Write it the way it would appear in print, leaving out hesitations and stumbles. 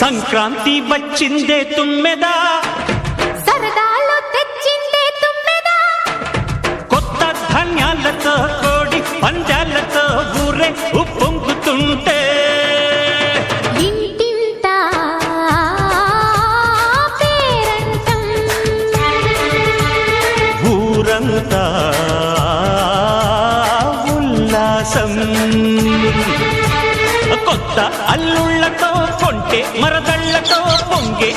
సంక్రాంతి వచ్చిందే తుమ్మెదా, సరదాలు తెచ్చిందే తుమ్మెదా, కొత్త ధాన్యాలతో కోడి పందాలతో ఊరే ఉప్పొంగుతుంటే ఇంటింటా పేరంటం, ఊరంతా ఉల్లాసం. కొత్త అల్లుళ్ళతో కొంటే మరదళ్ళతో పొంగే